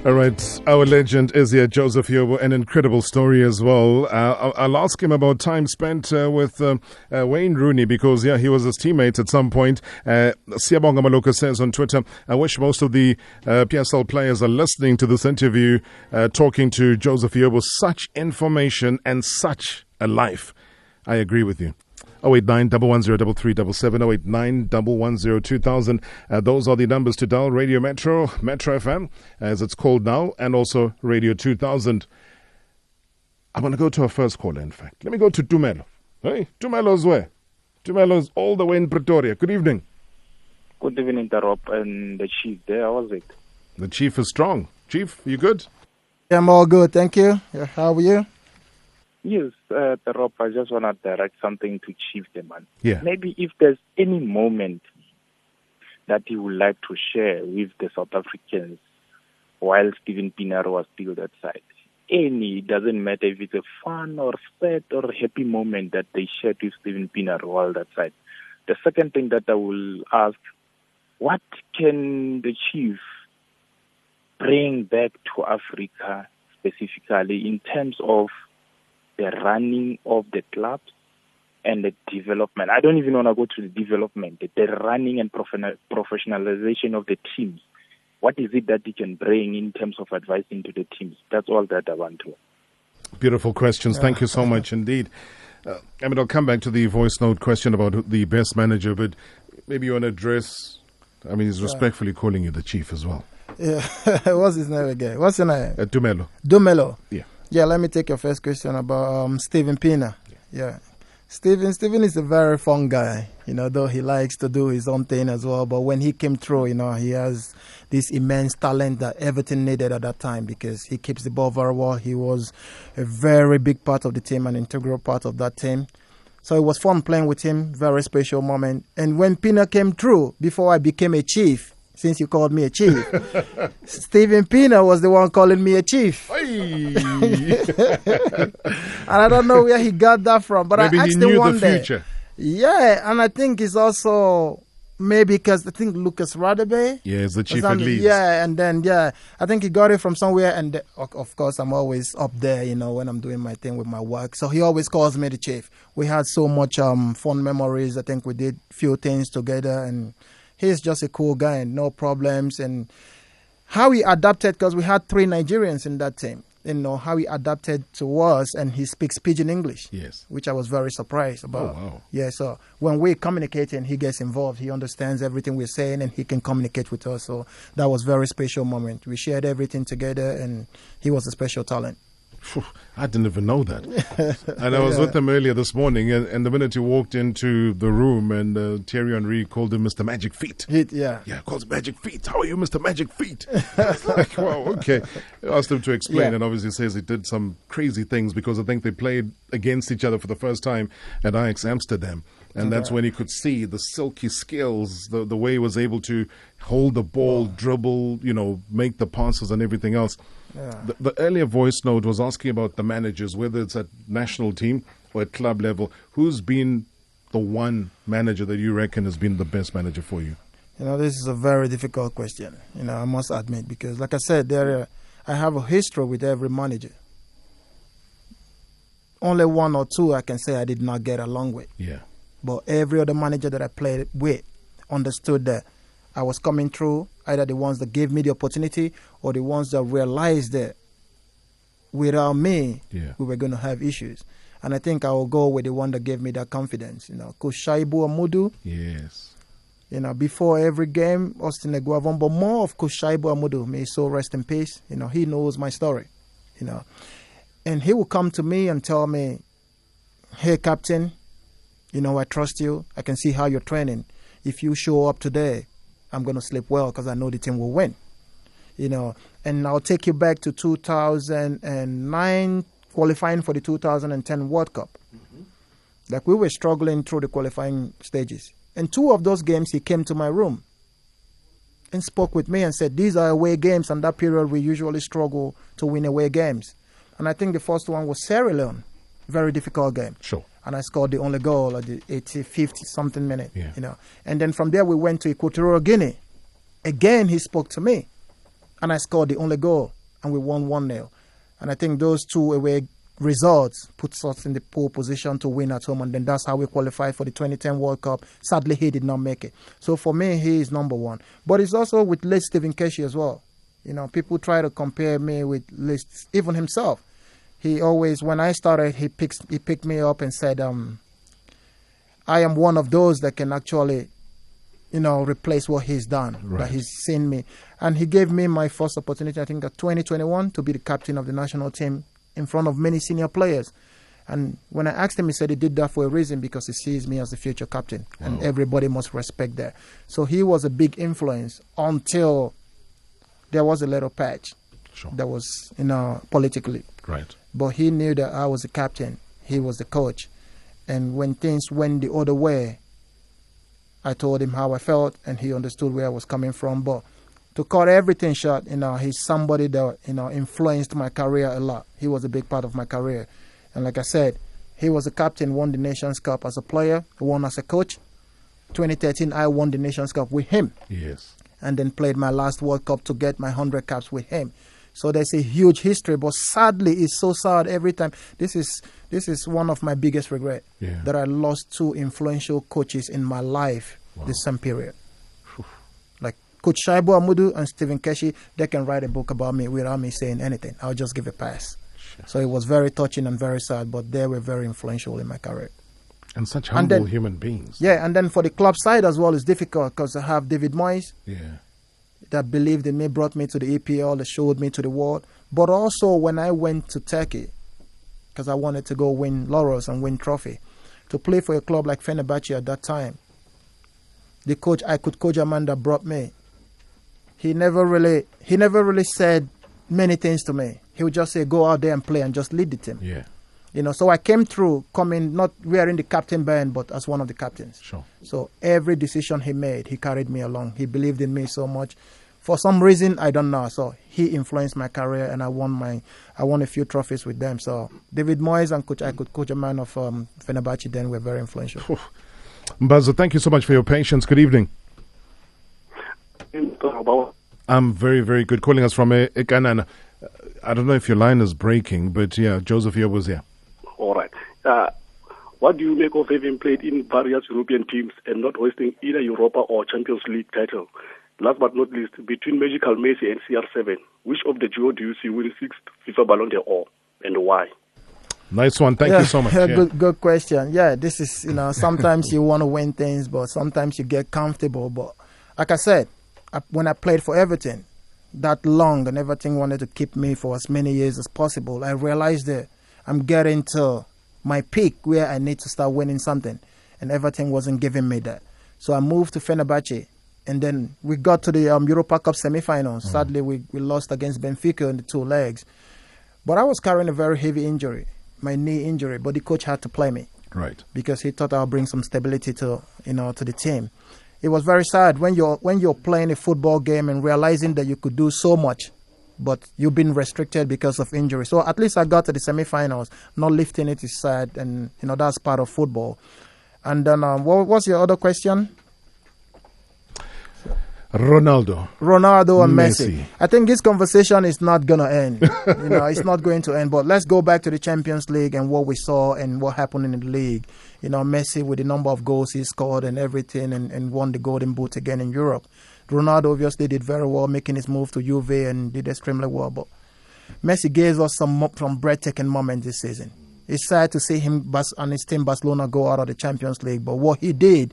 All right, our legend is here, Joseph Yobo, an incredible story as well. I'll ask him about time spent with Wayne Rooney because, he was his teammate at some point. Siyabonga Maloka says on Twitter, I wish most of the PSL players are listening to this interview, talking to Joseph Yobo. Such information and such a life. I agree with you. 089-110-3377, 089-110-2000. Those are the numbers to dial. Radio Metro, Metro FM, as it's called now, and also Radio 2000. I'm going to go to our first caller, in fact. Let me go to Tumelo. Hey, Tumelo's where? Tumelo's all the way in Pretoria. Good evening. Good evening, Rob and the chief there. How was it? The chief is strong. Chief, you good? Yeah, I'm all good, thank you. Yeah, how are you? Yes, Rob, I just want to direct something to Chief the man. Yeah. Maybe if there's any moment that he would like to share with the South Africans while Steven Pienaar was still that side. It doesn't matter if it's a fun or sad or happy moment that they shared with Steven Pienaar while that side. The second thing that I will ask, what can the chief bring back to Africa specifically in terms of the running of the clubs and the development? I don't even want to go to the development, the running and professionalization of the teams. what is it that he can bring in terms of advising to the teams? That's all that I want to. Beautiful questions. Thank you so much indeed. I'll come back to the voice note question about the best manager, but maybe you want to address, he's respectfully calling you the chief as well. Yeah. What's his name again? What's his name? Dumelo. Dumelo. Yeah. Yeah, let me take your first question about Steven Pienaar. Yeah. Steven is a very fun guy, though he likes to do his own thing as well. But when he came through, he has this immense talent that Everton needed at that time because he keeps the ball very well. He was a very big part of the team, an integral part of that team. So it was fun playing with him, very special moment. And when Pienaar came through, before I became a chief, since you called me a chief, Steven Pienaar was the one calling me a chief. And I don't know where he got that from, but maybe I asked he knew him one the day. future. Yeah, and I think it's also maybe because I think Lucas Radebe. Yeah, he's the chief at Leeds. Yeah, and then I think he got it from somewhere. And of course, I'm always up there, when I'm doing my thing with my work. So he always calls me the chief. We had so much fun memories. I think we did few things together, and he's just a cool guy and no problems. And how he adapted, because we had 3 Nigerians in that team, how he adapted to us, and he speaks pidgin English. Yes. Which I was very surprised about. Oh, wow. Yeah, so when we're communicating, he gets involved. He understands everything we're saying, and he can communicate with us. So that was a very special moment. We shared everything together, and he was a special talent. I didn't even know that. And I was with him earlier this morning, and the minute he walked into the room, and Thierry Henry called him Mr. Magic Feet. Yeah, calls Magic Feet. How are you, Mr. Magic Feet? It's like, wow, okay. I asked him to explain, and obviously says he did some crazy things because I think they played against each other for the first time at Ajax Amsterdam. And that's when he could see the silky skills, the way he was able to hold the ball, dribble, make the passes and everything else. Yeah. The earlier voice note was asking about the managers, whether it's at national team or at club level. Who's been the one manager that you reckon has been the best manager for you? This is a very difficult question, I must admit, because like I said, I have a history with every manager. Only 1 or 2 I can say I did not get along with. Yeah. But every other manager that I played with understood that I was coming through, either the ones that gave me the opportunity or the ones that realized that without me, we were going to have issues. And I think I will go with the one that gave me that confidence. Coach Shaibu Amudu. Yes. Before every game, Austin Eguavon, but more of Coach Shaibu Amudu, may so rest in peace. He knows my story. And he will come to me and tell me, hey, Captain, I trust you. I can see how you're training. If you show up today, I'm going to sleep well because I know the team will win. And I'll take you back to 2009, qualifying for the 2010 World Cup. Mm-hmm. Like we were struggling through the qualifying stages. And 2 of those games, he came to my room and spoke with me and said, these are away games. And that period, we usually struggle to win away games. And I think the first one was Sierra Leone. Very difficult game. Sure. And I scored the only goal at the 85th something minute, Yeah. And then from there we went to Equatorial Guinea. Again, he spoke to me, and I scored the only goal, and we won 1-0. And I think those 2 away results puts us in the pole position to win at home, and then that's how we qualified for the 2010 World Cup. Sadly, he did not make it. So for me, he is number 1. But it's also with late Stephen Keshi as well. People try to compare me with late, even himself. He always, when I started, he picked me up and said, I am one of those that can actually, replace what he's done, right. That he's seen me. And he gave me my first opportunity, I think, at 2021, to be the captain of the national team in front of many senior players. And when I asked him, he said he did that for a reason, because he sees me as the future captain. Wow. And everybody must respect that. So he was a big influence until there was a little patch. Sure. That was, politically. Right. But he knew that I was the captain. He was the coach. And when things went the other way, I told him how I felt, and he understood where I was coming from. But to cut everything short, he's somebody that, influenced my career a lot. He was a big part of my career. And like I said, he was the captain, won the Nations Cup as a player, won as a coach. 2013, I won the Nations Cup with him. Yes. And then played my last World Cup to get my 100 caps with him. So there's a huge history, but sadly, it's so sad every time. This is one of my biggest regrets, that I lost 2 influential coaches in my life. Wow. The same period. Like Coach Shaibu Amudu and Stephen Keshi, they can write a book about me without me saying anything. I'll just give a pass. Sure. So it was very touching and very sad, but they were very influential in my career. And such humble human beings. Yeah, and then for the club side as well, it's difficult because I have David Moyes. Yeah. That believed in me, brought me to the EPL, that showed me to the world. But also when I went to Turkey, because I wanted to go win laurels and win trophy, to play for a club like Fenerbahce at that time, the coach, I could coach a man that brought me. He never really said many things to me. He would just say, go out there and play and just lead the team. Yeah. You know, so I came through, not wearing the captain band, but as one of the captains. Sure. So every decision he made, he carried me along. He believed in me so much. For some reason, I don't know. So he influenced my career, and I won a few trophies with them. So David Moyes and I could coach a man of Fenerbahce then were very influential. Mbazo, thank you so much for your patience. Good evening. I'm very, very good. Calling us from Ekanana. I don't know if your line is breaking, but yeah, Joseph Yobo was here. All right. What do you make of having played in various European teams and not hoisting either Europa or Champions League title? Last but not least, between Magical Messi and CR7, which of the duo do you see win 6th FIFA Ballon d'Or and why? Nice one. Thank you so much. Yeah. Good question. Yeah, this is, sometimes you want to win things, but sometimes you get comfortable. But like I said, when I played for Everton that long and Everton wanted to keep me for as many years as possible, I realized that I'm getting to my peak where I need to start winning something. And Everton wasn't giving me that. So I moved to Fenerbahce. And then we got to the Europa Cup semi-finals. Sadly, we lost against Benfica in the 2 legs. But I was carrying a very heavy injury, my knee injury. But the coach had to play me. Right. Because he thought I'll bring some stability to the team. It was very sad when you're playing a football game and realizing that you could do so much, but you've been restricted because of injury. So at least I got to the semi-finals. Not lifting it is sad, and that's part of football. And then what was your other question? Ronaldo and Messi. I think this conversation is not going to end. It's not going to end. But let's go back to the Champions League and what we saw and what happened in the league. Messi with the number of goals he scored and everything and won the Golden Boot again in Europe. Ronaldo obviously did very well, making his move to Juve and did extremely well. But Messi gave us some breathtaking moments this season. It's sad to see him and his team Barcelona go out of the Champions League. But what he did,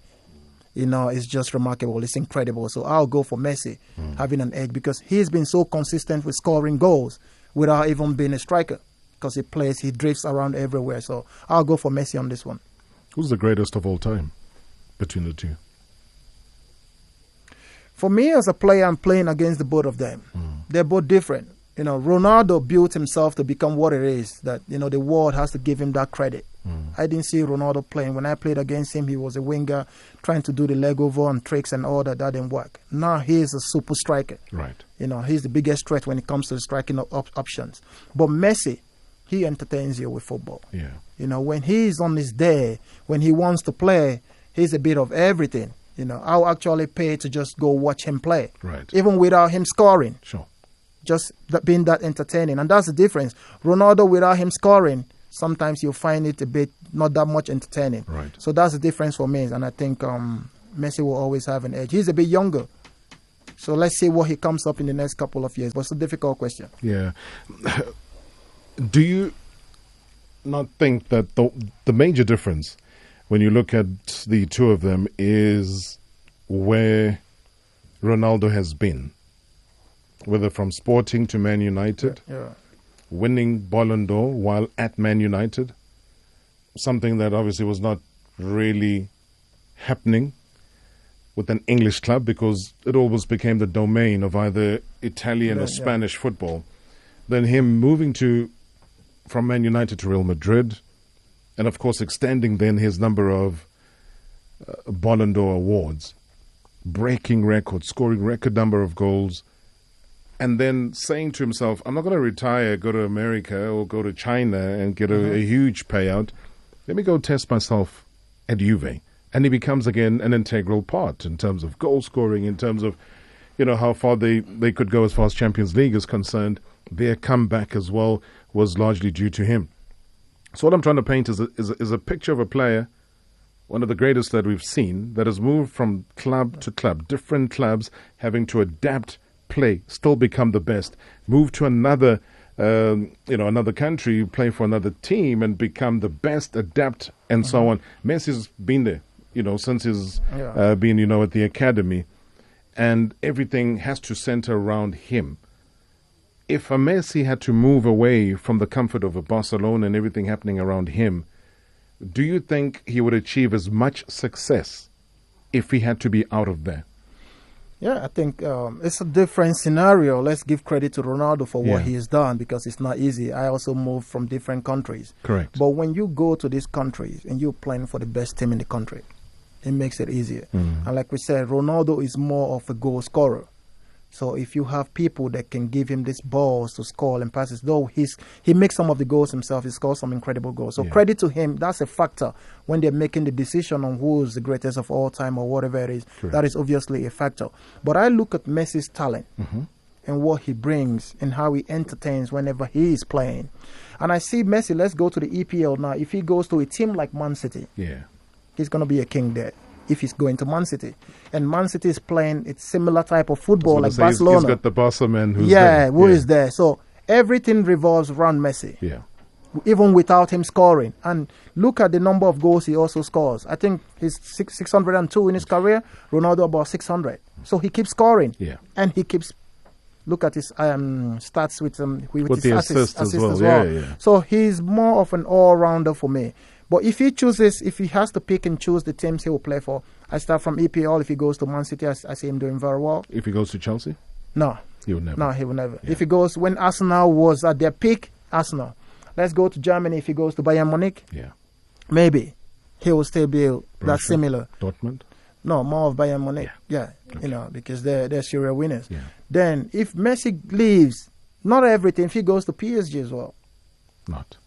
it's just remarkable. It's incredible. So I'll go for Messi having an edge because he's been so consistent with scoring goals without even being a striker because he drifts around everywhere. So I'll go for Messi on this one. Who's the greatest of all time between the two? For me as a player, I'm playing against the both of them. They're both different. Ronaldo built himself to become what it is, that, the world has to give him that credit. I didn't see Ronaldo playing. When I played against him, he was a winger trying to do the leg over and tricks and all that. That didn't work. Now he is a super striker. Right. He's the biggest threat when it comes to striking options. But Messi, he entertains you with football. Yeah. When he's on his day, when he wants to play, he's a bit of everything. I'll actually pay to just go watch him play. Right. Even without him scoring. Sure. Just being that entertaining. And that's the difference. Ronaldo, without him scoring, sometimes you'll find it a bit not that much entertaining. Right. So that's the difference for me. And I think Messi will always have an edge. He's a bit younger. So let's see what he comes up in the next couple of years. But it's a difficult question. Yeah. Do you not think that the major difference when you look at the two of them is where Ronaldo has been? Whether from Sporting to Man United, winning Ballon d'Or while at Man United, something that obviously was not really happening with an English club because it always became the domain of either Italian or Spanish football. Then him moving from Man United to Real Madrid, and of course extending then his number of Ballon d'Or awards, breaking records, scoring record number of goals, and then saying to himself, I'm not going to retire, go to America or go to China and get a huge payout. Let me go test myself at Juve. And he becomes again an integral part in terms of goal scoring, in terms of, how far they could go as far as Champions League is concerned. Their comeback as well was largely due to him. So what I'm trying to paint is a picture of a player one of the greatest that we've seen, that has moved from club to club, different clubs having to adapt, play, still become the best, move to another another country, play for another team and become the best, adapt, and so on. Messi's been there, since he's been, at the academy, and everything has to center around him. If a Messi had to move away from the comfort of a Barcelona and everything happening around him, do you think he would achieve as much success if he had to be out of there? Yeah, I think it's a different scenario. Let's give credit to Ronaldo for what he has done, because it's not easy. I also moved from different countries. Correct. But when you go to these countries and you're playing for the best team in the country, it makes it easier. And like we said, Ronaldo is more of a goal scorer. So if you have people that can give him these balls to score and passes, though he makes some of the goals himself, he scores some incredible goals. So credit to him. That's a factor when they're making the decision on who is the greatest of all time or whatever it is. Correct. That is obviously a factor. But I look at Messi's talent and what he brings and how he entertains whenever he is playing. And I see Messi, let's go to the EPL now. If he goes to a team like Man City, he's going to be a king there. If he's going to Man City. And Man City is playing a similar type of football like Barcelona. He's got the Barca man who's there. Who is there. So everything revolves around Messi. Yeah. Even without him scoring. And look at the number of goals he also scores. I think he's 602 in his career. Ronaldo about 600. So he keeps scoring. Yeah. And he keeps... Look at his stats with the his assist as well. Yeah. So he's more of an all-rounder for me. But if he has to pick and choose the teams he will play for, I start from EPL. If he goes to Man City, I see him doing very well. If he goes to Chelsea? No. He would never. No, he will never. Yeah. If he goes, when Arsenal was at their peak, Arsenal. Let's go to Germany. If he goes to Bayern Munich, maybe he will still be that similar. Dortmund? No, more of Bayern Munich. Yeah. Okay. Because they're serial winners. Yeah. Then if Messi leaves, not everything, if he goes to PSG as well. Not.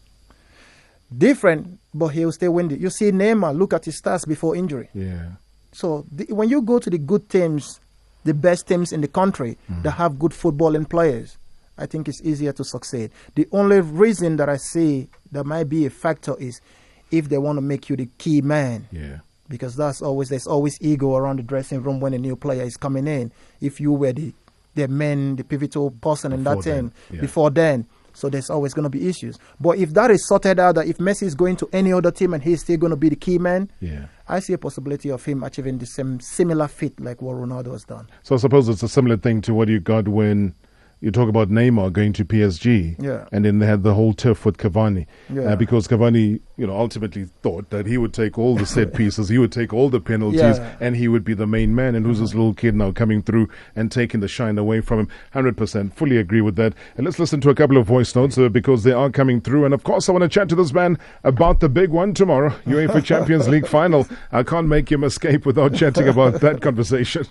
Different, but he'll still win it. You see Neymar, look at his stats before injury. Yeah. So when you go to the good teams, the best teams in the country that have good footballing players, I think it's easier to succeed. The only reason that I see that might be a factor is if they want to make you the key man. Yeah. Because there's always ego around the dressing room when a new player is coming in. If you were the man, the pivotal person in that team before then. So there's always going to be issues. But if that is sorted out, that if Messi is going to any other team and he's still going to be the key man, I see a possibility of him achieving the same similar feat like what Ronaldo has done. So I suppose it's a similar thing to what you got when you talk about Neymar going to PSG. Yeah. And then they had the whole tiff with Cavani. Yeah. Because Cavani, ultimately thought that he would take all the set pieces, he would take all the penalties, and he would be the main man. And who's this little kid now coming through and taking the shine away from him? 100%. Fully agree with that. And let's listen to a couple of voice notes because they are coming through. And of course, I want to chat to this man about the big one tomorrow, UEFA Champions League final. I can't make him escape without chatting about that conversation.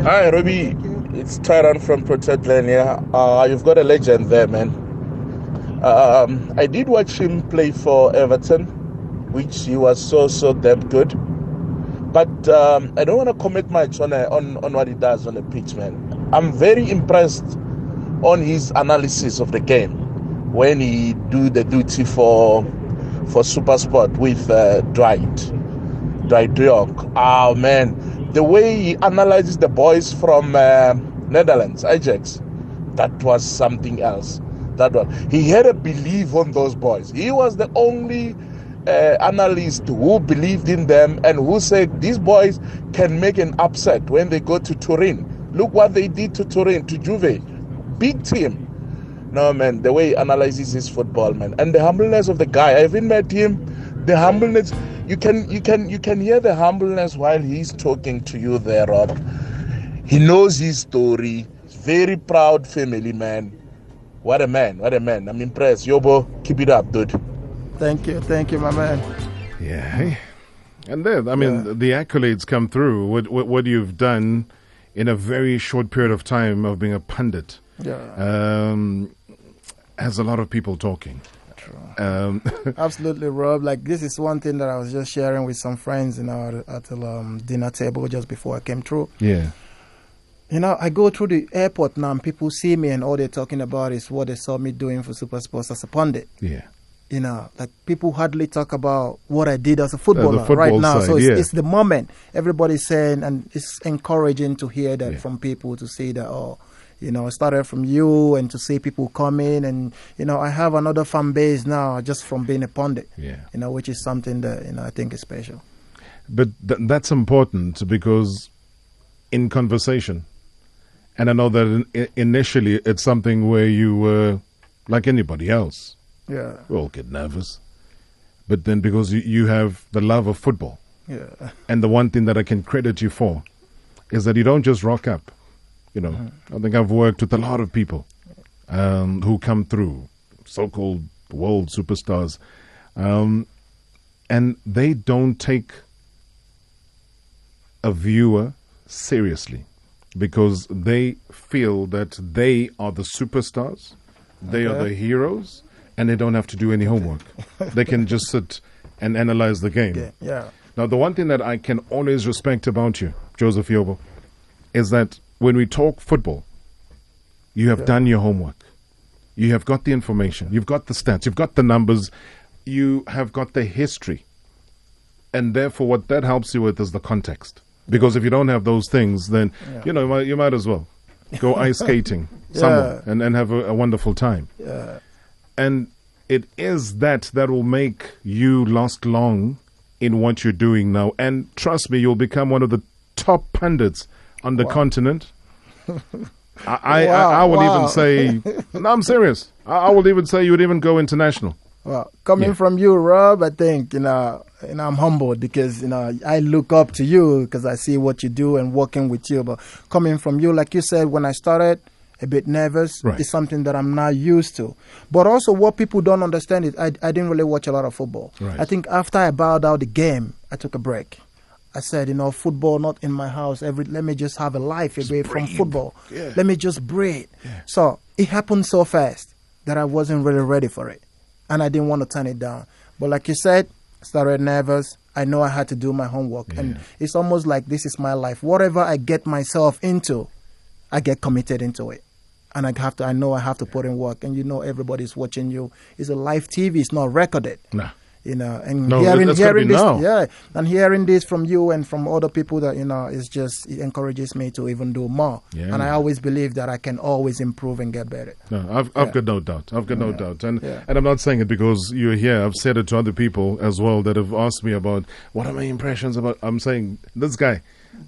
Hi, Robbie. It's Tyron from Protect Lane here. You've got a legend there, man. I did watch him play for Everton, which he was so damn good. But I don't want to comment much on what he does on the pitch, man. I'm very impressed on his analysis of the game when he do the duty for SuperSport with Dwight York. Oh, man. The way he analyzes the boys from Netherlands, Ajax, that was something else. He had a belief on those boys. He was the only analyst who believed in them and who said these boys can make an upset when they go to Turin. Look what they did to Turin, to Juve. Big team. No, man, the way he analyzes his football, man. And the humbleness of the guy. I haven't met him. The humbleness... You can hear the humbleness while he's talking to you there, Rob. He knows his story. He's very proud family man. What a man. I'm impressed. Yobo, keep it up, dude. Thank you, my man. Yeah. And then, the accolades come through. What you've done in a very short period of time of being a pundit has a lot of people talking. Absolutely, Rob. Like, this is one thing that I was just sharing with some friends at the dinner table just before I came through. Yeah. I go through the airport now and people see me and all they're talking about is what they saw me doing for SuperSports as a pundit. Yeah. You know, like people hardly talk about what I did as a footballer football right now. side, So yeah. it's the moment. Everybody's saying, and it's encouraging to hear that Yeah. from people, to see that, oh, you know, I started from you, and to see people come in, and, you know, I have another fan base now just from being a pundit, Yeah. you know, which is something that, you know, I think is special. But that's important because in conversation, and I know that initially it's something where you were like anybody else. Yeah. We all get nervous. But then because you have the love of football, Yeah. and the one thing that I can credit you for is that you don't just rock up. You know, I think I've worked with a lot of people who come through, so-called world superstars, and they don't take a viewer seriously because they feel that they are the superstars, they are the heroes, and they don't have to do any homework. They can just sit and analyze the game. Yeah. Now, the one thing that I can always respect about you, Joseph Yobo, is that when we talk football, you have done your homework. You have got the information. You've got the stats. You've got the numbers. You have got the history. And therefore, what that helps you with is the context. Because if you don't have those things, then, you know, you might as well go ice skating somewhere and have a wonderful time. Yeah. And it is that will make you last long in what you're doing now. And trust me, you'll become one of the top pundits on the continent. I would even say, no, I'm serious. I would even say you would even go international. Well, coming from you, Rob, I think, you know, I'm humbled because, you know, I look up to you because I see what you do and working with you. But coming from you, like you said, when I started, a bit nervous. Right. It's something that I'm not used to. But also what people don't understand is I didn't really watch a lot of football. Right. I think after I bowed out the game, I took a break. I said, you know, football not in my house. Let me just have a life away from football. Yeah. Let me just breathe. Yeah. So it happened so fast that I wasn't really ready for it. And I didn't want to turn it down. But like you said, I started nervous. I know I had to do my homework. Yeah. And it's almost like this is my life. Whatever I get myself into, I get committed into it. And I know I have to put in work. And you know everybody's watching you. It's a live TV. It's not recorded. Nah. You know, and No, hearing that's gotta be this, now. and hearing this from you and from other people, that, you know, it encourages me to even do more. Yeah. And I always believe that I can always improve and get better. No, I've got no doubt. I've got no doubt. And Yeah. and I'm not saying it because you're here. I've said it to other people as well that have asked me about what are my impressions about. I'm saying this guy,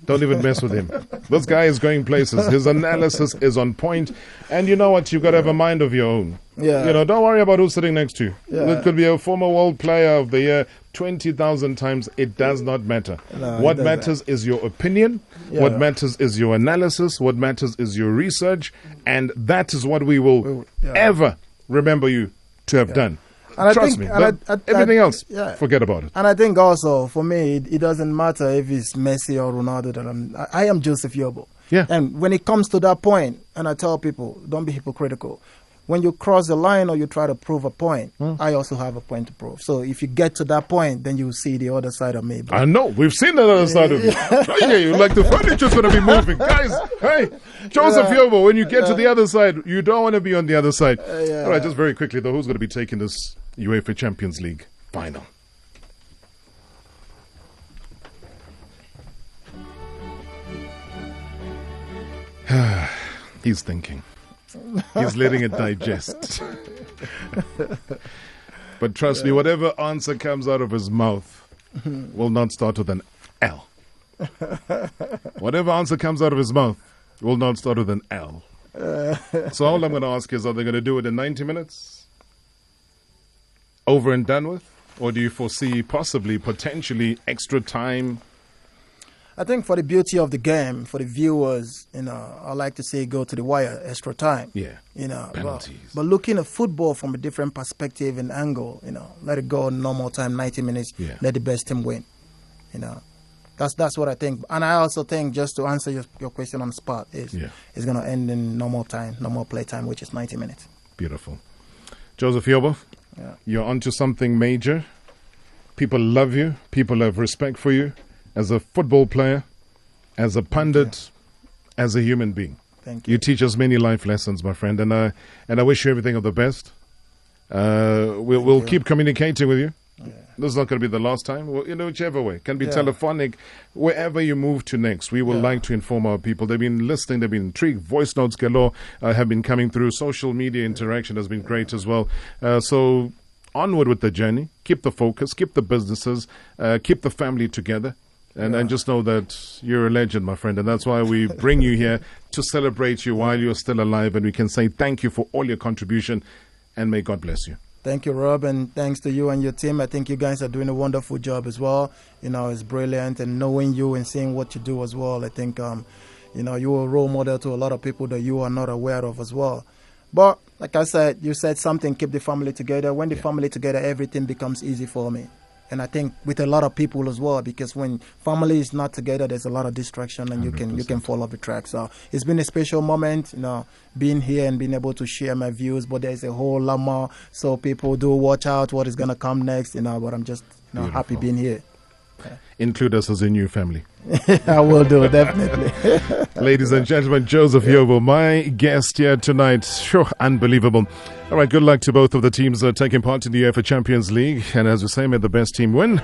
don't even mess with him. This guy is going places. His analysis is on point. And you know what? You've got to have a mind of your own. Yeah. You know, don't worry about who's sitting next to you. Yeah. It could be a former world player of the year 20,000 times. It does not matter. No, What it doesn't. matters is your opinion. Yeah. What matters is your analysis. What matters is your research. And that is what we will ever remember you to have done. And I Trust think- me. and That- everything else, yeah. forget about it. And I think also, for me, it doesn't matter if it's Messi or Ronaldo. That I am Joseph Yobo. Yeah. And when it comes to that point, and I tell people, don't be hypocritical. When you cross the line or you try to prove a point, I also have a point to prove. So if you get to that point, then you see the other side of me. But I know. We've seen the other side of you. Yeah, you like the furniture's going to be moving. Guys, hey, Joseph Yobo, when you get to the other side, you don't want to be on the other side. All right, just very quickly, though, who's going to be taking this UEFA Champions League final? He's thinking. He's letting it digest. But trust me, whatever answer comes out of his mouth will not start with an L. Whatever answer comes out of his mouth will not start with an L. So all I'm going to ask is, are they going to do it in 90 minutes? Over and done with? Or do you foresee possibly, potentially extra time? I think for the beauty of the game, for the viewers, you know, I like to say go to the wire, extra time. Yeah. You know, Penalties. but looking at football from a different perspective and angle, you know, let it go normal time, 90 minutes, Yeah. let the best team win. You know, that's what I think. And I also think, just to answer your question on the spot, is it's going to end in normal time, normal play time, which is 90 minutes. Beautiful. Joseph Yobo, you're onto something major. People love you. People have respect for you as a football player, as a pundit, as a human being. Thank you. You teach us many life lessons, my friend, and I wish you everything of the best. We'll keep communicating with you. This is not going to be the last time. Well, whichever way. Can be telephonic. Wherever you move to next, we would like to inform our people. They've been listening. They've been intrigued. Voice notes galore have been coming through. Social media interaction has been great as well. So onward with the journey. Keep the focus. Keep the businesses. Keep the family together. And just know that you're a legend, my friend. And that's why we bring you here to celebrate you while you're still alive. And we can say thank you for all your contribution. And may God bless you. Thank you, Rob, and thanks to you and your team. I think you guys are doing a wonderful job as well. It's brilliant, and knowing you and seeing what you do as well. I think, you're a role model to a lot of people that you are not aware of as well. But like I said, you said something, keep the family together. When the family together, everything becomes easy for me. And I think with a lot of people as well, because when family is not together, there's a lot of distraction and 100%. you can fall off the track. So it's been a special moment, being here and being able to share my views. But there's a whole lot more. So people do watch out what is going to come next, But I'm just happy being here. Include us as a new family. I will do, definitely. Ladies and gentlemen, Joseph Yobo, my guest here tonight. Sure, unbelievable. All right, good luck to both of the teams taking part in the UEFA Champions League. And as we say, may the best team win.